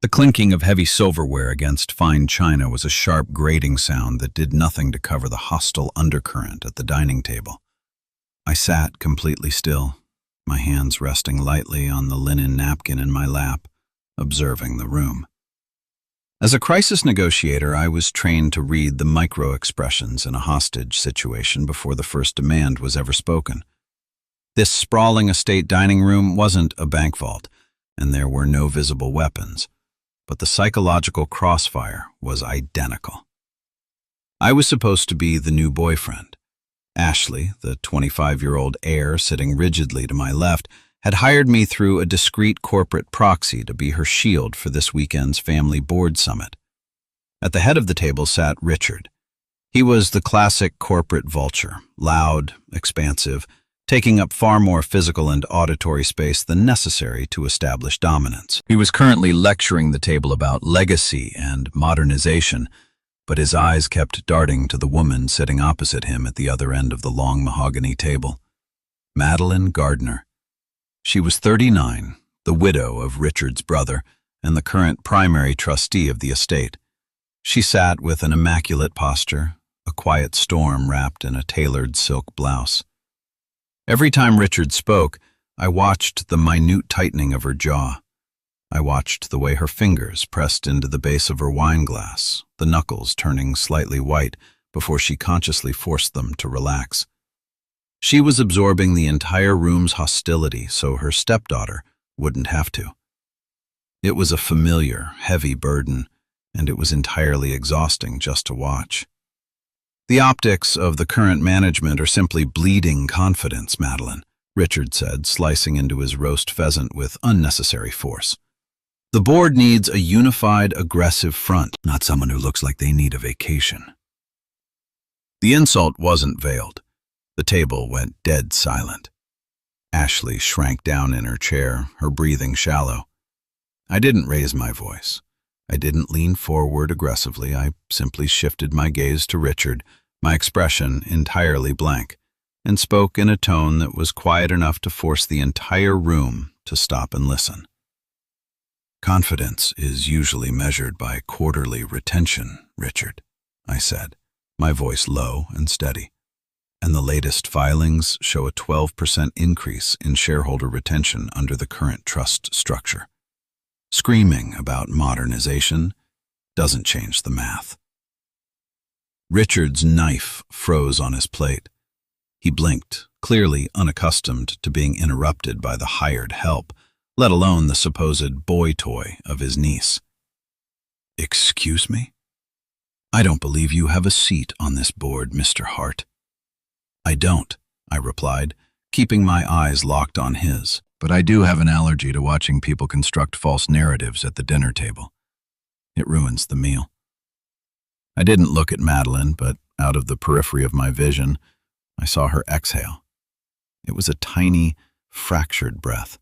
The clinking of heavy silverware against fine china was a sharp grating sound that did nothing to cover the hostile undercurrent at the dining table. I sat completely still, my hands resting lightly on the linen napkin in my lap, observing the room. As a crisis negotiator, I was trained to read the micro-expressions in a hostage situation before the first demand was ever spoken. This sprawling estate dining room wasn't a bank vault, and there were no visible weapons, but the psychological crossfire was identical. I was supposed to be the new boyfriend. Ashley, the 25-year-old heir sitting rigidly to my left, had hired me through a discreet corporate proxy to be her shield for this weekend's family board summit. At the head of the table sat Richard. He was the classic corporate vulture, loud, expansive, taking up far more physical and auditory space than necessary to establish dominance. He was currently lecturing the table about legacy and modernization, but his eyes kept darting to the woman sitting opposite him at the other end of the long mahogany table. Madeline Gardner. She was 39, the widow of Richard's brother, and the current primary trustee of the estate. She sat with an immaculate posture, a quiet storm wrapped in a tailored silk blouse. Every time Richard spoke, I watched the minute tightening of her jaw. I watched the way her fingers pressed into the base of her wine glass, the knuckles turning slightly white before she consciously forced them to relax. She was absorbing the entire room's hostility so her stepdaughter wouldn't have to. It was a familiar, heavy burden, and it was entirely exhausting just to watch. The optics of the current management are simply bleeding confidence, Madeline, Richard said, slicing into his roast pheasant with unnecessary force. The board needs a unified, aggressive front, not someone who looks like they need a vacation. The insult wasn't veiled. The table went dead silent. Ashley shrank down in her chair, her breathing shallow. I didn't raise my voice. I didn't lean forward aggressively. I simply shifted my gaze to Richard, my expression entirely blank, and spoke in a tone that was quiet enough to force the entire room to stop and listen. Confidence is usually measured by quarterly retention, Richard, I said, my voice low and steady. And the latest filings show a 12% increase in shareholder retention under the current trust structure. Screaming about modernization doesn't change the math. Richard's knife froze on his plate. He blinked, clearly unaccustomed to being interrupted by the hired help, let alone the supposed boy toy of his niece. "Excuse me? I don't believe you have a seat on this board, Mr. Hart." "I don't," I replied, keeping my eyes locked on his. "But I do have an allergy to watching people construct false narratives at the dinner table. It ruins the meal." I didn't look at Madeline, but out of the periphery of my vision, I saw her exhale. It was a tiny, fractured breath,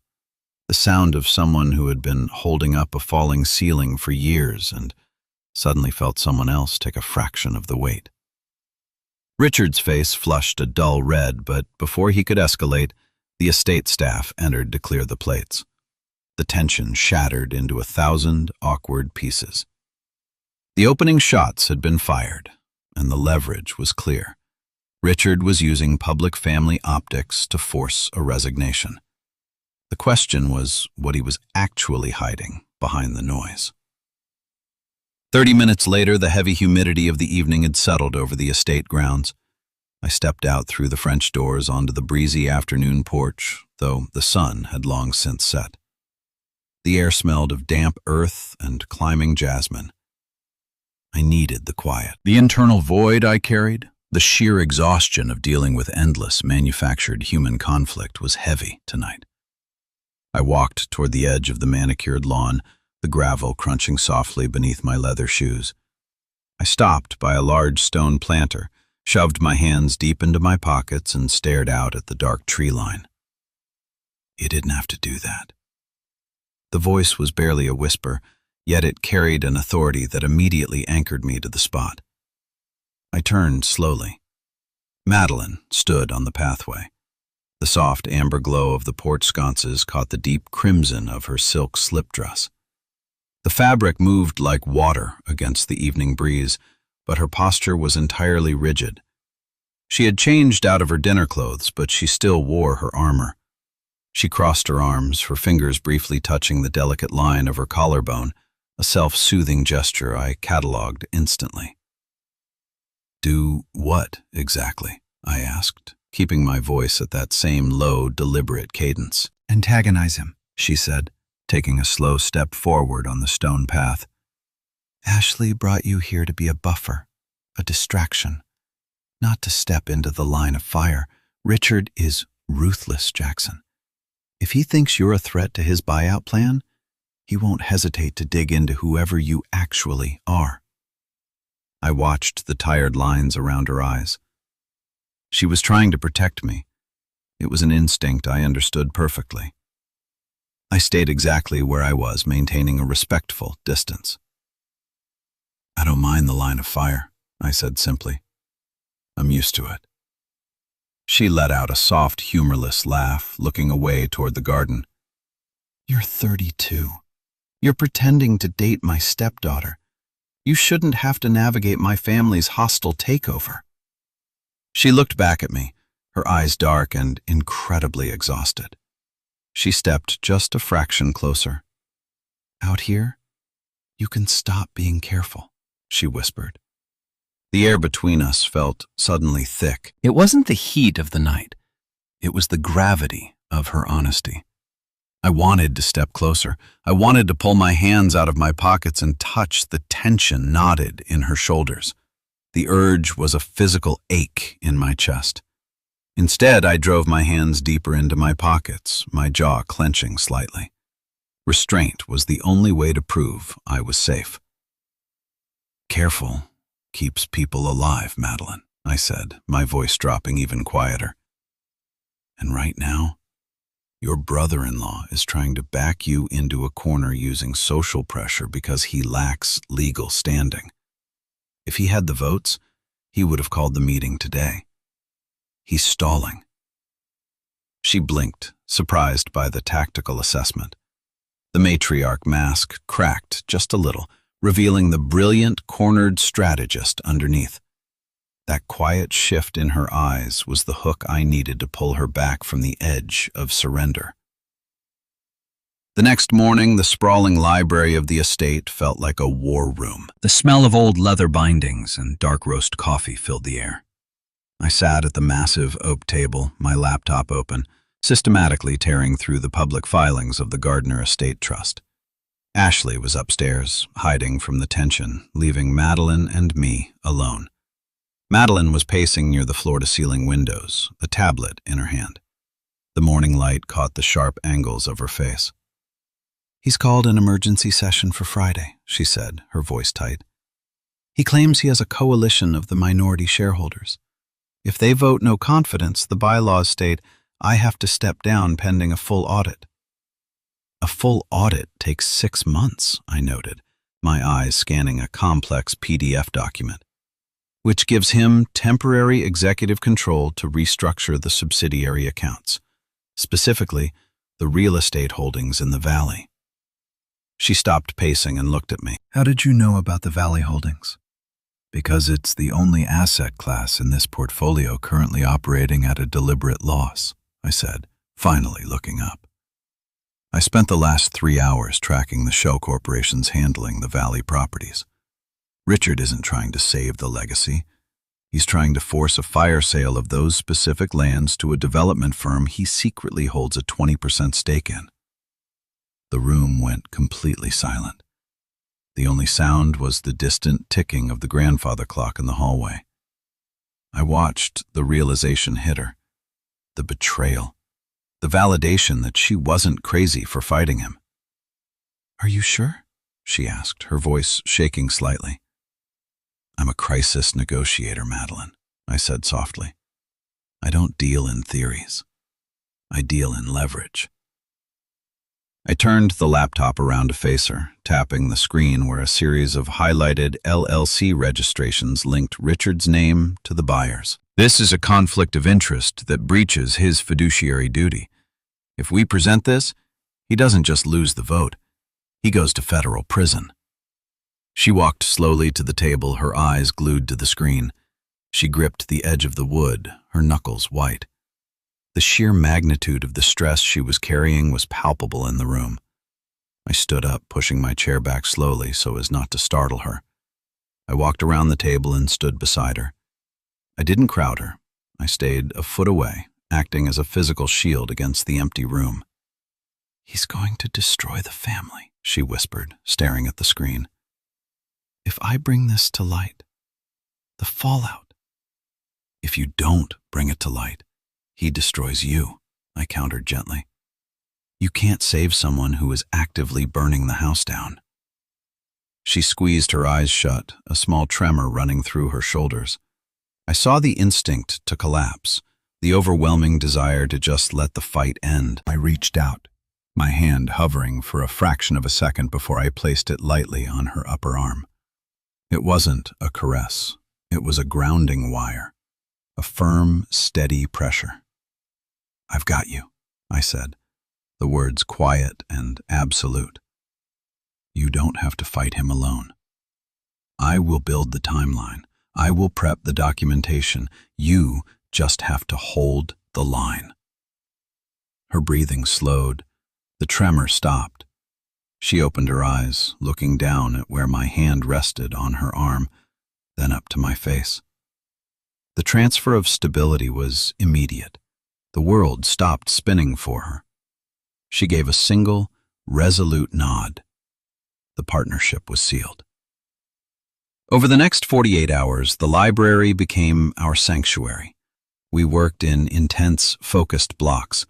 the sound of someone who had been holding up a falling ceiling for years and suddenly felt someone else take a fraction of the weight. Richard's face flushed a dull red, but before he could escalate, the estate staff entered to clear the plates. The tension shattered into 1,000 awkward pieces. The opening shots had been fired, and the leverage was clear. Richard was using public family optics to force a resignation. The question was what he was actually hiding behind the noise. 30 minutes later, the heavy humidity of the evening had settled over the estate grounds. I stepped out through the French doors onto the breezy afternoon porch, though the sun had long since set. The air smelled of damp earth and climbing jasmine. I needed the quiet. The internal void I carried, the sheer exhaustion of dealing with endless manufactured human conflict, was heavy tonight. I walked toward the edge of the manicured lawn, the gravel crunching softly beneath my leather shoes. I stopped by a large stone planter, shoved my hands deep into my pockets, and stared out at the dark tree line. "You didn't have to do that." The voice was barely a whisper, yet it carried an authority that immediately anchored me to the spot. I turned slowly. Madeline stood on the pathway. The soft amber glow of the porch sconces caught the deep crimson of her silk slip dress. The fabric moved like water against the evening breeze, but her posture was entirely rigid. She had changed out of her dinner clothes, but she still wore her armor. She crossed her arms, her fingers briefly touching the delicate line of her collarbone, a self-soothing gesture I catalogued instantly. "Do what, exactly?" I asked, keeping my voice at that same low, deliberate cadence. "Antagonize him," she said, taking a slow step forward on the stone path. "Ashley brought you here to be a buffer, a distraction, not to step into the line of fire. Richard is ruthless, Jackson. If he thinks you're a threat to his buyout plan, he won't hesitate to dig into whoever you actually are." I watched the tired lines around her eyes. She was trying to protect me. It was an instinct I understood perfectly. I stayed exactly where I was, maintaining a respectful distance. "I don't mind the line of fire," I said simply. "I'm used to it." She let out a soft, humorless laugh, looking away toward the garden. "You're 32. You're pretending to date my stepdaughter. You shouldn't have to navigate my family's hostile takeover." She looked back at me, her eyes dark and incredibly exhausted. She stepped just a fraction closer. "Out here, you can stop being careful," she whispered. The air between us felt suddenly thick. It wasn't the heat of the night. It was the gravity of her honesty. I wanted to step closer. I wanted to pull my hands out of my pockets and touch the tension knotted in her shoulders. The urge was a physical ache in my chest. Instead, I drove my hands deeper into my pockets, my jaw clenching slightly. Restraint was the only way to prove I was safe. "Careful keeps people alive, Madeline," I said, my voice dropping even quieter. "And right now, your brother-in-law is trying to back you into a corner using social pressure because he lacks legal standing. If he had the votes, he would have called the meeting today. He's stalling." She blinked, surprised by the tactical assessment. The matriarch mask cracked just a little, revealing the brilliant, cornered strategist underneath. That quiet shift in her eyes was the hook I needed to pull her back from the edge of surrender. The next morning, the sprawling library of the estate felt like a war room. The smell of old leather bindings and dark roast coffee filled the air. I sat at the massive oak table, my laptop open, systematically tearing through the public filings of the Gardner Estate Trust. Ashley was upstairs, hiding from the tension, leaving Madeline and me alone. Madeline was pacing near the floor-to-ceiling windows, a tablet in her hand. The morning light caught the sharp angles of her face. "He's called an emergency session for Friday," she said, her voice tight. "He claims he has a coalition of the minority shareholders. If they vote no confidence, the bylaws state I have to step down pending a full audit." "A full audit takes 6 months," I noted, my eyes scanning a complex PDF document, "which gives him temporary executive control to restructure the subsidiary accounts, specifically the real estate holdings in the Valley." She stopped pacing and looked at me. "How did you know about the Valley holdings?" "Because it's the only asset class in this portfolio currently operating at a deliberate loss," I said, finally looking up. I spent the last 3 hours tracking the show corporations handling the Valley properties. Richard isn't trying to save the legacy. He's trying to force a fire sale of those specific lands to a development firm he secretly holds a 20% stake in. The room went completely silent. The only sound was the distant ticking of the grandfather clock in the hallway. I watched the realization hit her. The betrayal. The validation that she wasn't crazy for fighting him. "Are you sure?" she asked, her voice shaking slightly. "I'm a crisis negotiator, Madeline," I said softly. "I don't deal in theories. I deal in leverage." I turned the laptop around to face her, tapping the screen where a series of highlighted LLC registrations linked Richard's name to the buyers. "This is a conflict of interest that breaches his fiduciary duty. If we present this, he doesn't just lose the vote. He goes to federal prison." She walked slowly to the table, her eyes glued to the screen. She gripped the edge of the wood, her knuckles white. The sheer magnitude of the stress she was carrying was palpable in the room. I stood up, pushing my chair back slowly so as not to startle her. I walked around the table and stood beside her. I didn't crowd her. I stayed a foot away, acting as a physical shield against the empty room. "He's going to destroy the family," she whispered, staring at the screen. "If I bring this to light, the fallout." "If you don't bring it to light, he destroys you," I countered gently. "You can't save someone who is actively burning the house down." She squeezed her eyes shut, a small tremor running through her shoulders. I saw the instinct to collapse, the overwhelming desire to just let the fight end. I reached out, my hand hovering for a fraction of a second before I placed it lightly on her upper arm. It wasn't a caress. It was a grounding wire, a firm, steady pressure. "I've got you," I said, the words quiet and absolute. "You don't have to fight him alone. I will build the timeline. I will prep the documentation. You just have to hold the line." Her breathing slowed. The tremor stopped. She opened her eyes, looking down at where my hand rested on her arm, then up to my face. The transfer of stability was immediate. The world stopped spinning for her. She gave a single, resolute nod. The partnership was sealed. Over the next 48 hours, the library became our sanctuary. We worked in intense, focused blocks.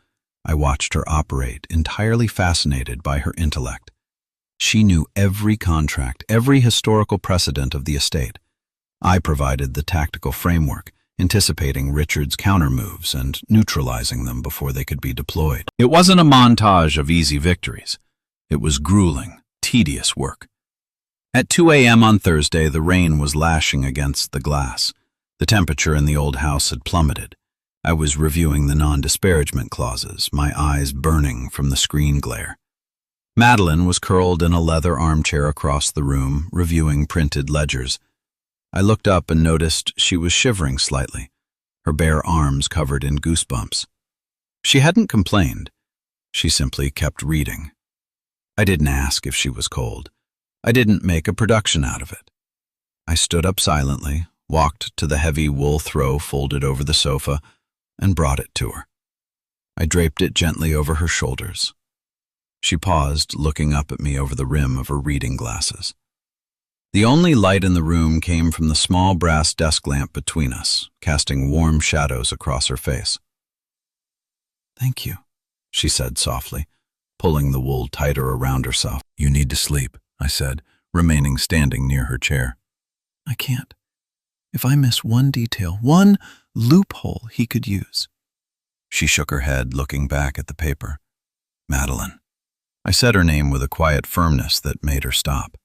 I watched her operate, entirely fascinated by her intellect. She knew every contract, every historical precedent of the estate. I provided the tactical framework, anticipating Richard's countermoves and neutralizing them before they could be deployed. It wasn't a montage of easy victories. It was grueling, tedious work. At 2 a.m. on Thursday, the rain was lashing against the glass. The temperature in the old house had plummeted. I was reviewing the non-disparagement clauses, my eyes burning from the screen glare. Madeline was curled in a leather armchair across the room, reviewing printed ledgers. I looked up and noticed she was shivering slightly, her bare arms covered in goosebumps. She hadn't complained. She simply kept reading. I didn't ask if she was cold. I didn't make a production out of it. I stood up silently, walked to the heavy wool throw folded over the sofa, and brought it to her. I draped it gently over her shoulders. She paused, looking up at me over the rim of her reading glasses. The only light in the room came from the small brass desk lamp between us, casting warm shadows across her face. "Thank you," she said softly, pulling the wool tighter around herself. "You need to sleep," I said, remaining standing near her chair. "I can't. If I miss one detail, one loophole he could use." She shook her head, looking back at the paper. "Madeline." I said her name with a quiet firmness that made her stop.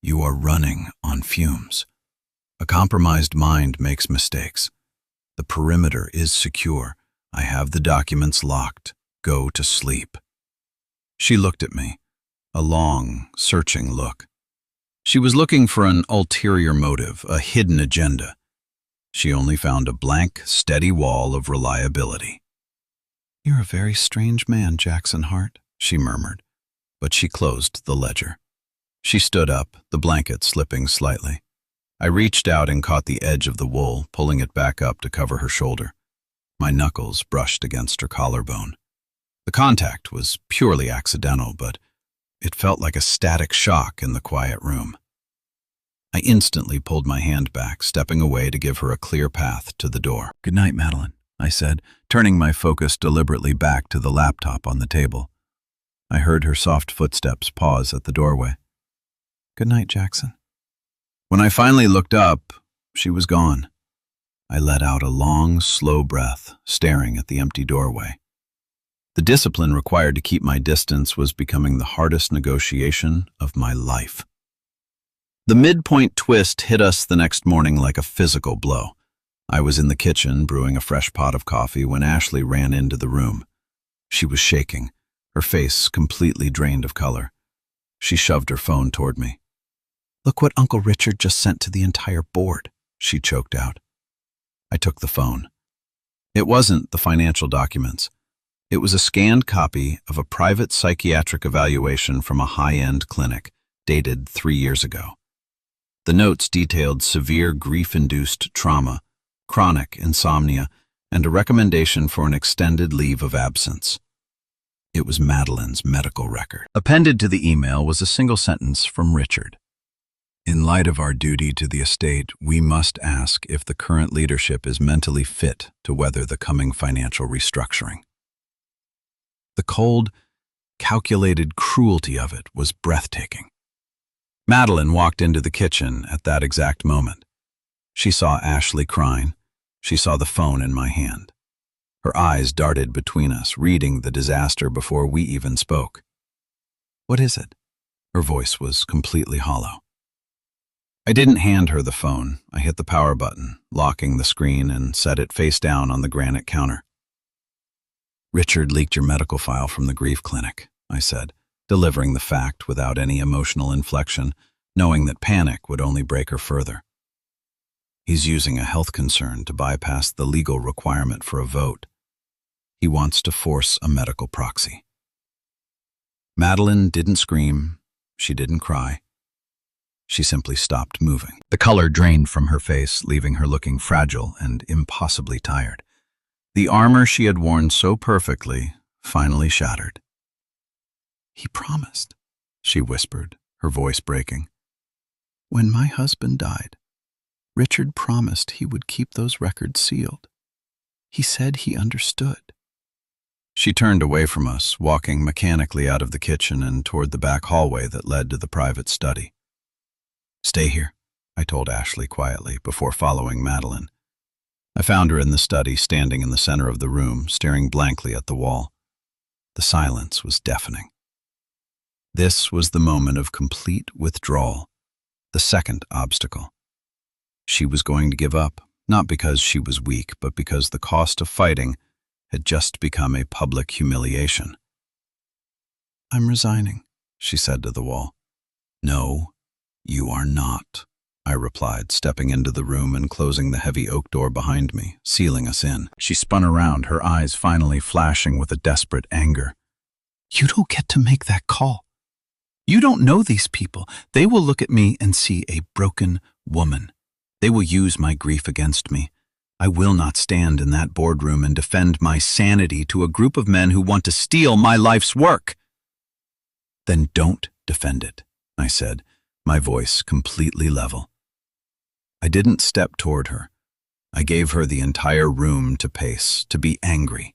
"You are running on fumes. A compromised mind makes mistakes. The perimeter is secure. I have the documents locked. Go to sleep." She looked at me, a long, searching look. She was looking for an ulterior motive, a hidden agenda. She only found a blank, steady wall of reliability. "You're a very strange man, Jackson Hart," she murmured, but she closed the ledger. She stood up, the blanket slipping slightly. I reached out and caught the edge of the wool, pulling it back up to cover her shoulder. My knuckles brushed against her collarbone. The contact was purely accidental, but it felt like a static shock in the quiet room. I instantly pulled my hand back, stepping away to give her a clear path to the door. "Good night, Madeline," I said, turning my focus deliberately back to the laptop on the table. I heard her soft footsteps pause at the doorway. "Good night, Jackson." When I finally looked up, she was gone. I let out a long, slow breath, staring at the empty doorway. The discipline required to keep my distance was becoming the hardest negotiation of my life. The midpoint twist hit us the next morning like a physical blow. I was in the kitchen brewing a fresh pot of coffee when Ashley ran into the room. She was shaking, her face completely drained of color. She shoved her phone toward me. "Look what Uncle Richard just sent to the entire board," she choked out. I took the phone. It wasn't the financial documents. It was a scanned copy of a private psychiatric evaluation from a high-end clinic, dated 3 years ago. The notes detailed severe grief-induced trauma, chronic insomnia, and a recommendation for an extended leave of absence. It was Madeline's medical record. Appended to the email was a single sentence from Richard. "In light of our duty to the estate, we must ask if the current leadership is mentally fit to weather the coming financial restructuring." The cold, calculated cruelty of it was breathtaking. Madeline walked into the kitchen at that exact moment. She saw Ashley crying. She saw the phone in my hand. Her eyes darted between us, reading the disaster before we even spoke. "What is it?" Her voice was completely hollow. I didn't hand her the phone. I hit the power button, locking the screen, and set it face down on the granite counter. "Richard leaked your medical file from the grief clinic," I said, delivering the fact without any emotional inflection, knowing that panic would only break her further. "He's using a health concern to bypass the legal requirement for a vote. He wants to force a medical proxy." Madeline didn't scream. She didn't cry. She simply stopped moving. The color drained from her face, leaving her looking fragile and impossibly tired. The armor she had worn so perfectly finally shattered. "He promised," she whispered, her voice breaking. "When my husband died, Richard promised he would keep those records sealed. He said he understood." She turned away from us, walking mechanically out of the kitchen and toward the back hallway that led to the private study. "Stay here," I told Ashley quietly before following Madeline. I found her in the study, standing in the center of the room, staring blankly at the wall. The silence was deafening. This was the moment of complete withdrawal, the second obstacle. She was going to give up, not because she was weak, but because the cost of fighting had just become a public humiliation. "I'm resigning," she said to the wall. "No, you are not," I replied, stepping into the room and closing the heavy oak door behind me, sealing us in. She spun around, her eyes finally flashing with a desperate anger. "You don't get to make that call. You don't know these people. They will look at me and see a broken woman. They will use my grief against me. I will not stand in that boardroom and defend my sanity to a group of men who want to steal my life's work." "Then don't defend it," I said, my voice completely level. I didn't step toward her. I gave her the entire room to pace, to be angry.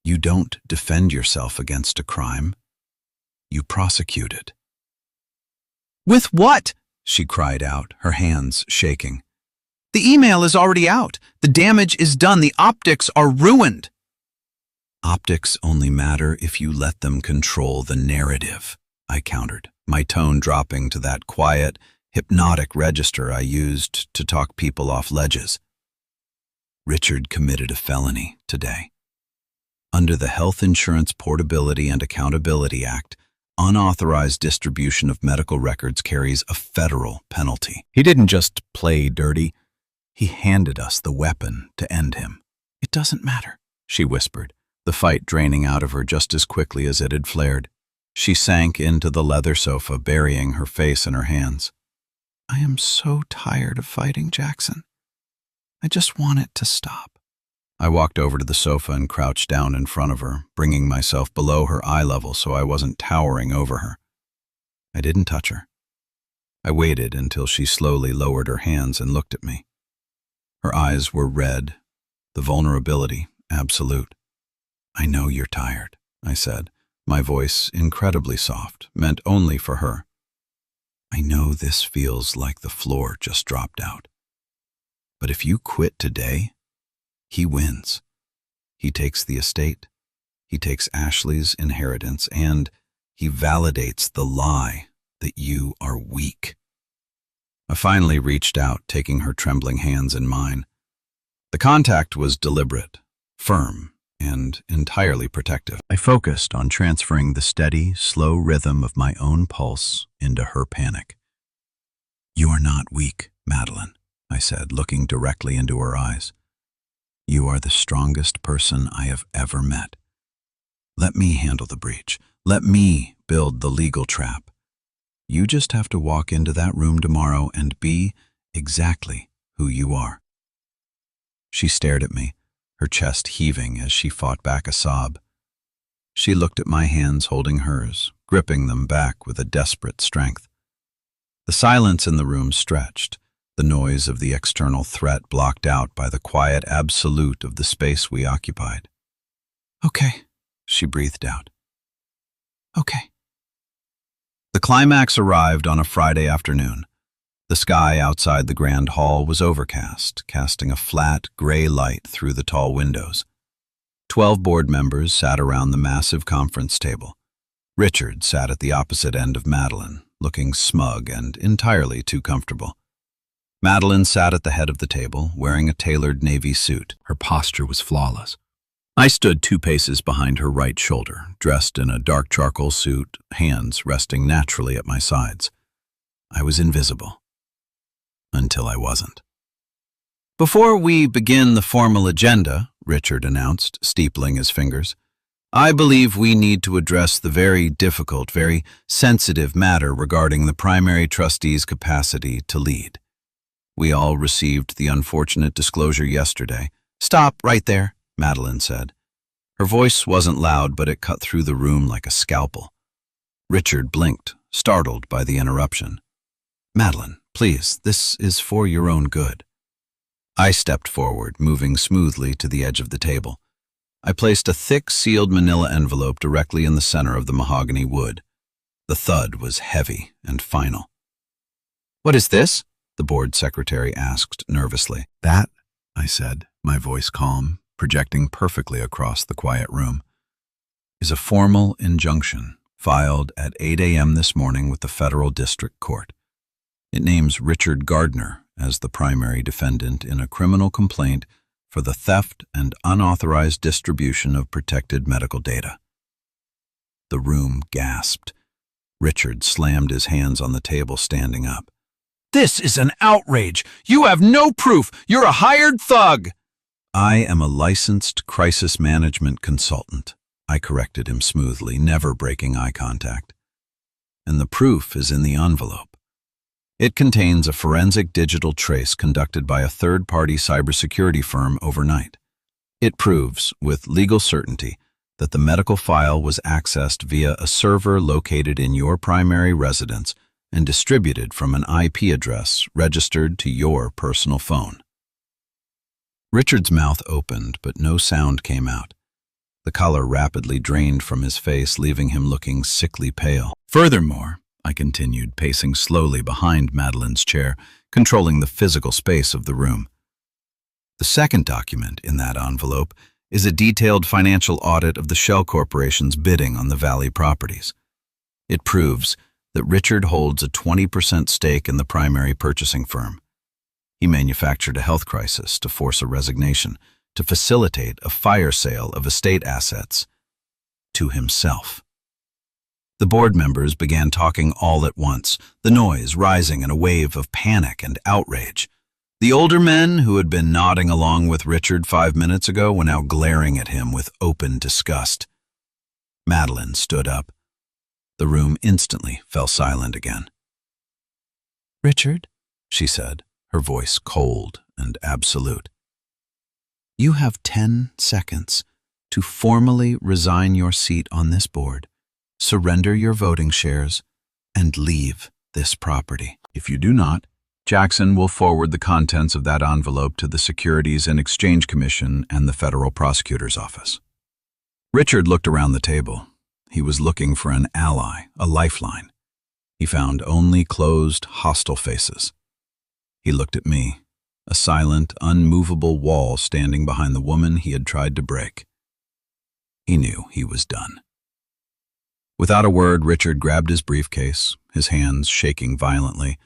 "You don't defend yourself against a crime. You prosecute it." "With what?" she cried out, her hands shaking. "The email is already out. The damage is done. The optics are ruined." "Optics only matter if you let them control the narrative," I countered, my tone dropping to that quiet, hypnotic register I used to talk people off ledges. "Richard committed a felony today. Under the Health Insurance Portability and Accountability Act, unauthorized distribution of medical records carries a federal penalty. He didn't just play dirty. He handed us the weapon to end him." "It doesn't matter," she whispered, the fight draining out of her just as quickly as it had flared. She sank into the leather sofa, burying her face in her hands. "I am so tired of fighting, Jackson. I just want it to stop." I walked over to the sofa and crouched down in front of her, bringing myself below her eye level so I wasn't towering over her. I didn't touch her. I waited until she slowly lowered her hands and looked at me. Her eyes were red, the vulnerability absolute. "I know you're tired," I said, my voice incredibly soft, meant only for her. "I know this feels like the floor just dropped out. But if you quit today, he wins. He takes the estate, he takes Ashley's inheritance, and he validates the lie that you are weak." I finally reached out, taking her trembling hands in mine. The contact was deliberate, firm, and entirely protective. I focused on transferring the steady, slow rhythm of my own pulse into her panic. "You are not weak, Madeline," I said, looking directly into her eyes. "You are the strongest person I have ever met. Let me handle the breach. Let me build the legal trap. You just have to walk into that room tomorrow and be exactly who you are." She stared at me, her chest heaving as she fought back a sob. She looked at my hands holding hers, gripping them back with a desperate strength. The silence in the room stretched, the noise of the external threat blocked out by the quiet absolute of the space we occupied. "Okay," she breathed out. "Okay." The climax arrived on a Friday afternoon. The sky outside the grand hall was overcast, casting a flat, gray light through the tall windows. 12 board members sat around the massive conference table. Richard sat at the opposite end of Madeline, looking smug and entirely too comfortable. Madeline sat at the head of the table, wearing a tailored navy suit. Her posture was flawless. I stood 2 paces behind her right shoulder, dressed in a dark charcoal suit, hands resting naturally at my sides. I was invisible. Until I wasn't. "Before we begin the formal agenda," Richard announced, steepling his fingers, "I believe we need to address the very difficult, very sensitive matter regarding the primary trustee's capacity to lead. We all received the unfortunate disclosure yesterday." "Stop right there," Madeline said. Her voice wasn't loud, but it cut through the room like a scalpel. Richard blinked, startled by the interruption. "Madeline, please, this is for your own good." I stepped forward, moving smoothly to the edge of the table. I placed a thick, sealed manila envelope directly in the center of the mahogany wood. The thud was heavy and final. "What is this?" the board secretary asked nervously. "That," I said, my voice calm, projecting perfectly across the quiet room, "is a formal injunction filed at 8 a.m. this morning with the Federal District Court. It names Richard Gardner as the primary defendant in a criminal complaint for the theft and unauthorized distribution of protected medical data." The room gasped. Richard slammed his hands on the table, standing up. "This is an outrage! You have no proof! You're a hired thug!" "I am a licensed crisis management consultant," I corrected him smoothly, never breaking eye contact. "And the proof is in the envelope. It contains a forensic digital trace conducted by a third-party cybersecurity firm overnight. It proves, with legal certainty, that the medical file was accessed via a server located in your primary residence and distributed from an IP address registered to your personal phone." Richard's mouth opened, but no sound came out. The color rapidly drained from his face, leaving him looking sickly pale. "Furthermore," I continued, pacing slowly behind Madeline's chair, controlling the physical space of the room, "the second document in that envelope is a detailed financial audit of the Shell Corporation's bidding on the Valley properties. It proves that Richard holds a 20% stake in the primary purchasing firm. He manufactured a health crisis to force a resignation, to facilitate a fire sale of estate assets to himself." The board members began talking all at once, the noise rising in a wave of panic and outrage. The older men, who had been nodding along with Richard 5 minutes ago, were now glaring at him with open disgust. Madeline stood up. The room instantly fell silent again. "Richard," she said, her voice cold and absolute, "you have 10 seconds to formally resign your seat on this board, surrender your voting shares, and leave this property. If you do not, Jackson will forward the contents of that envelope to the Securities and Exchange Commission and the Federal Prosecutor's Office." Richard looked around the table. He was looking for an ally, a lifeline. He found only closed, hostile faces. He looked at me, a silent, unmovable wall standing behind the woman he had tried to break. He knew he was done. Without a word, Richard grabbed his briefcase, his hands shaking violently,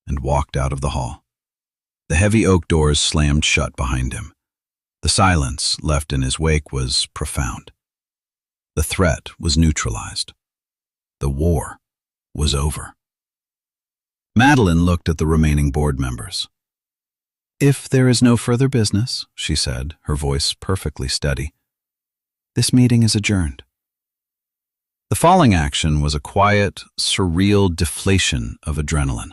and walked out of the hall. The heavy oak doors slammed shut behind him. The silence left in his wake was profound. The threat was neutralized. The war was over. Madeline looked at the remaining board members. "If there is no further business," she said, her voice perfectly steady, "this meeting is adjourned." The following action was a quiet, surreal deflation of adrenaline.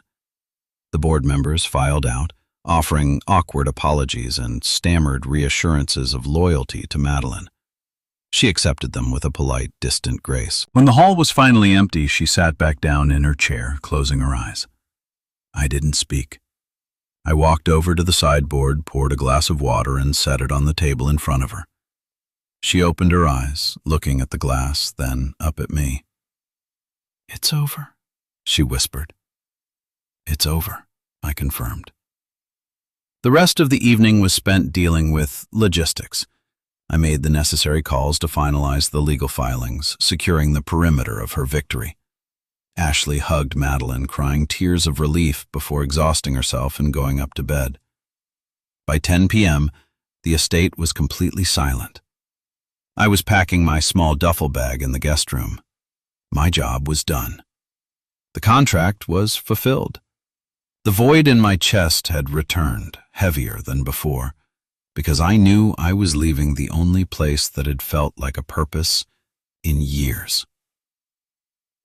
The board members filed out, offering awkward apologies and stammered reassurances of loyalty to Madeline. She accepted them with a polite, distant grace. When the hall was finally empty, she sat back down in her chair, closing her eyes. I didn't speak. I walked over to the sideboard, poured a glass of water, and set it on the table in front of her. She opened her eyes, looking at the glass, then up at me. "It's over," she whispered. "It's over," I confirmed. The rest of the evening was spent dealing with logistics. I made the necessary calls to finalize the legal filings, securing the perimeter of her victory. Ashley hugged Madeline, crying tears of relief before exhausting herself and going up to bed. By 10 p.m., the estate was completely silent. I was packing my small duffel bag in the guest room. My job was done. The contract was fulfilled. The void in my chest had returned, heavier than before, because I knew I was leaving the only place that had felt like a purpose in years.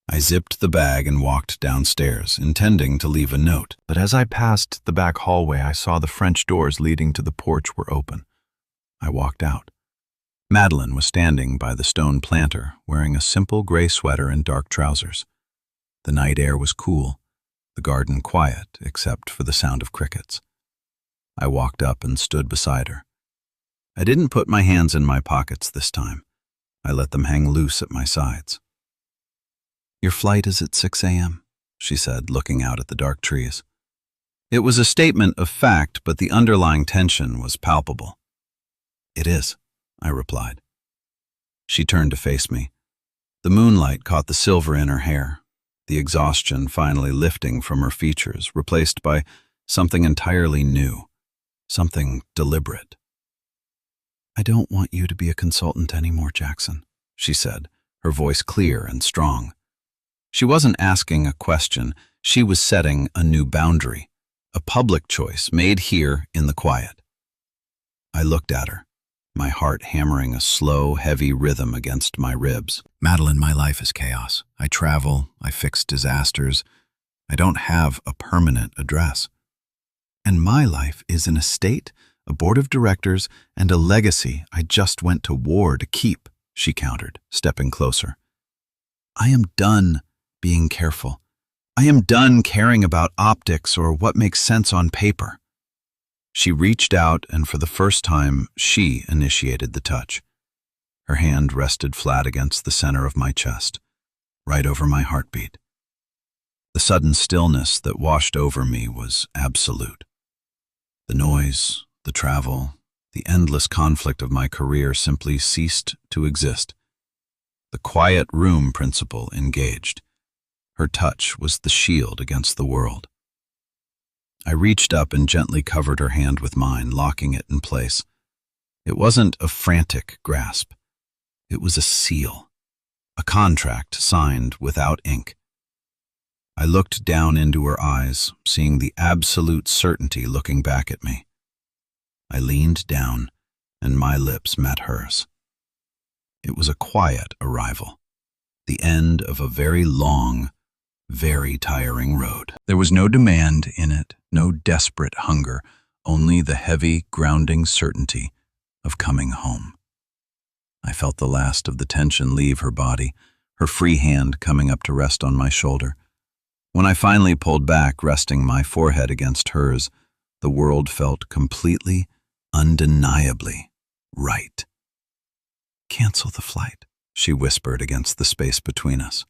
I zipped the bag and walked downstairs, intending to leave a note. But as I passed the back hallway, I saw the French doors leading to the porch were open. I walked out. Madeline was standing by the stone planter, wearing a simple gray sweater and dark trousers. The night air was cool, the garden quiet except for the sound of crickets. I walked up and stood beside her. I didn't put my hands in my pockets this time. I let them hang loose at my sides. "Your flight is at 6 a.m., she said, looking out at the dark trees. It was a statement of fact, but the underlying tension was palpable. "It is," I replied. She turned to face me. The moonlight caught the silver in her hair, the exhaustion finally lifting from her features, replaced by something entirely new, something deliberate. "I don't want you to be a consultant anymore, Jackson," she said, her voice clear and strong. She wasn't asking a question, she was setting a new boundary, a public choice made here in the quiet. I looked at her, my heart hammering a slow, heavy rhythm against my ribs. "Madeline, my life is chaos. I travel, I fix disasters. I don't have a permanent address. And my life is an estate, a board of directors, and a legacy I just went to war to keep," she countered, stepping closer. "I am done being careful. I am done caring about optics or what makes sense on paper." She reached out, and for the first time, she initiated the touch. Her hand rested flat against the center of my chest, right over my heartbeat. The sudden stillness that washed over me was absolute. The noise, the travel, the endless conflict of my career simply ceased to exist. The quiet room principle engaged. Her touch was the shield against the world. I reached up and gently covered her hand with mine, locking it in place. It wasn't a frantic grasp. It was a seal, a contract signed without ink. I looked down into her eyes, seeing the absolute certainty looking back at me. I leaned down, and my lips met hers. It was a quiet arrival, the end of a very long, very tiring road. There was no demand in it, no desperate hunger, only the heavy, grounding certainty of coming home. I felt the last of the tension leave her body, her free hand coming up to rest on my shoulder. When I finally pulled back, resting my forehead against hers, the world felt completely, undeniably right. "Cancel the flight," she whispered against the space between us.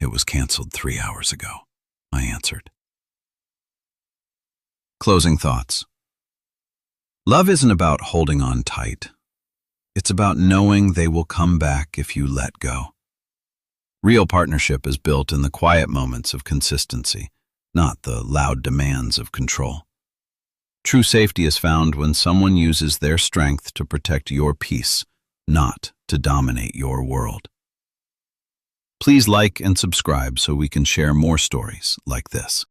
"It was canceled 3 hours ago," I answered. Closing thoughts. Love isn't about holding on tight. It's about knowing they will come back if you let go. Real partnership is built in the quiet moments of consistency, not the loud demands of control. True safety is found when someone uses their strength to protect your peace, not to dominate your world. Please like and subscribe so we can share more stories like this.